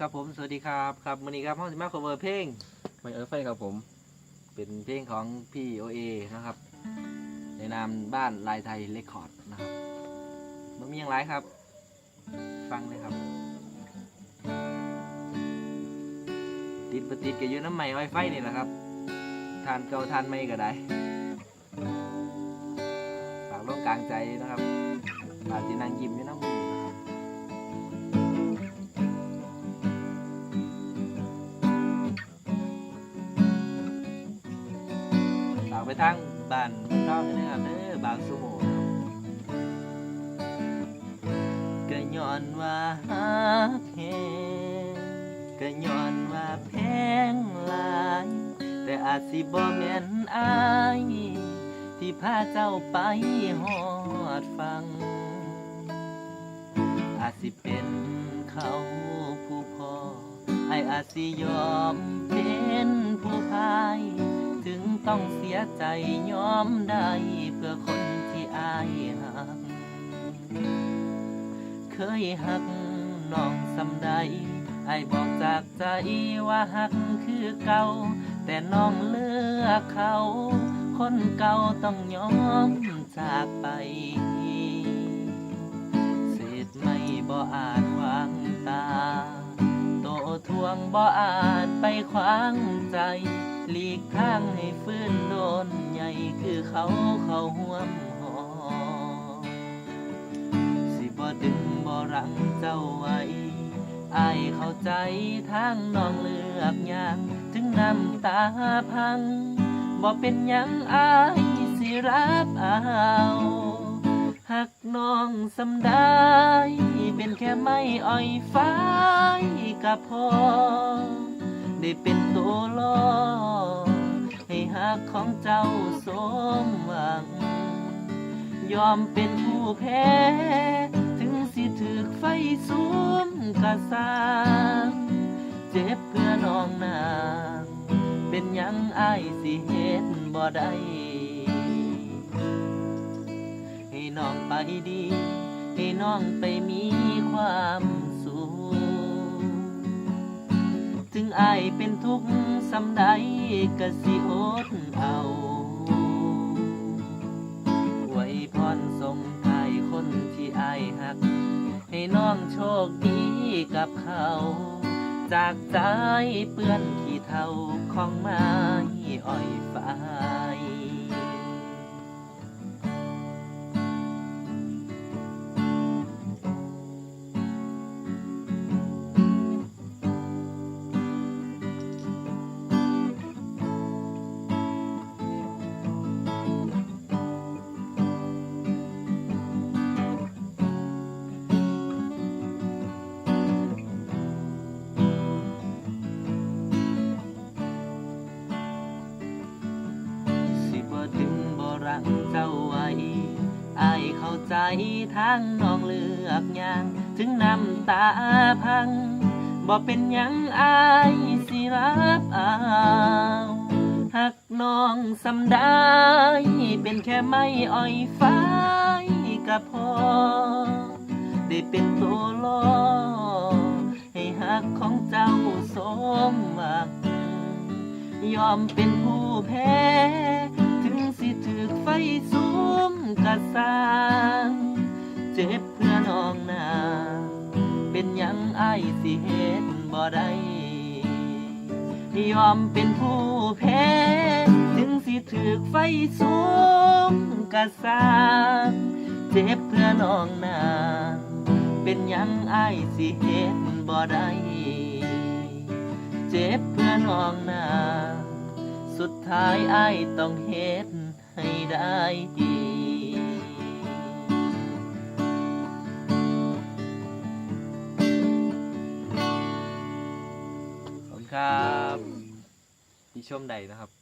ครับผมสวัสดีครับครับวันนี้ครับห้องสิมา cover เพลงไม่ไฟครับผมเป็นเพลงของพี่โอเอนะครับในนามบ้านลายไทยเรคคอร์ดนะครับมันมีอย่างไรครับฟังเลยครับติดปติดกับยูน้ำใหม่ไวไฟนี่แหละครับทานเก่าทานไม่ก็ได้ฝากลงกลางใจนะครับฝากที่นางยิ้มอยู่น้ำมือนะครับฝากไปทางบ้านเก้าเลยนะครับบางสุโมนะครับก็ย้อนว่าฮักแฮงก็ย้อนว่าแพงหลายแต่อาจสิบ่แม่นอายที่พาเจ้าไปฮอดฟังอาจสิเป็นเขาผู้พ่อไอ้อาจสิยอมเป็นผู้พายถึงต้องเสียใจยอมได้เพื่อคนที่อายหักเคยหักน้องสำใดไอ้บอกจากใจว่าหักคือเก่าแต่น้องเลือกเขาคนเก่าต้องยอมจากไปเศษไม่บ่อาจขวางตาโตทวงบ่อาจไปขวางใจหลีกทางให้ฟื้นโดนใหญ่คือเขาห่วมหอสิบ่ดึงบ่รั้งเจ้าไว้อ้ายเข้าใจทางน้องเลือกอย่างถึงน้ำตาพังบ่เป็นหยังอ้ายสิรับเอาหักน้องสำได้เป็นแค่ไม้อ้อยฟ้ายก็พอได้เป็นตัวล่อให้หักของเจ้าสมหวังยอมเป็นผู้แพ้ถึงสิถึกไฟสูงกะสร้างเจ็บเพื่อน้องนางเป็นหยังอ้ายสิเฮ็ดบ่ได้ให้น้องไปดีให้น้องไปมีความสุขถึงอ้ายเป็นทุกข์สำใดก็สิอดเอาอวยพรส่งท้ายคนที่อ้ายหักให้น้องโชคดีกับเขาจากใจเปื้อนขี้เถ้าของไม้อ้อยฟ้ายรักเจ้าไว้อ้ายเข้าใจทางน้องเลือกอย่างถึงน้ำตาพังบ่เป็นหยังอ้ายสิรับเอาหักน้องสำได้เป็นแค่ไม้อ้อยฟ้ายก็พอได้เป็นตัวล่อให้หักของเจ้าสมหวังยอมเป็นผู้แพ้ถึงสิถึกไฟสูงกะสร้างเจ็บเพื่อน้องนางเป็นหยังอ้ายสิเฮ็ดบ่ได้ยอมเป็นผู้แพ้ถึงสิถึกไฟสูงกะสร้างเจ็บเพื่อน้องนางเป็นหยังอ้ายสิเฮ็ดบ่ได้เจ็บเพื่อน้องนางสุดท้ายอ้ายต้องเฮ็ดให้ได้ดีขอบคุณครับที่ชมใดนะครับ